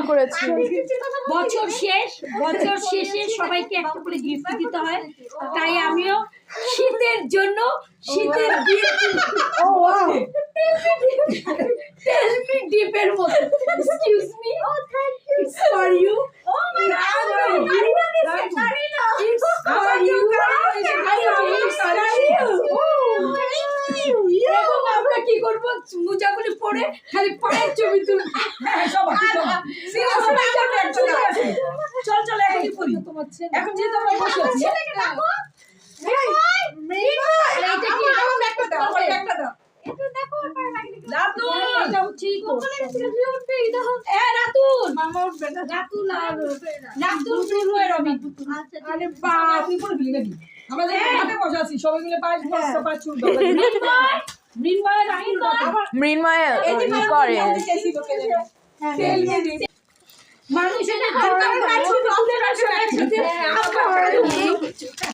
করেছি। বছর শেষে সবাইকে একটা করে গিফট দিতে হয়, তাই আমিও শীতের জন্য শীতের টেলমি ডিপের মতো excuse me it's for you আমরা কি করবো মোজাগুলি পরে খালি পায়ের ছবি তুলবো। চল চল এখন করি এখন যে তোমরা বসে আছি মৃন্ময় ই করে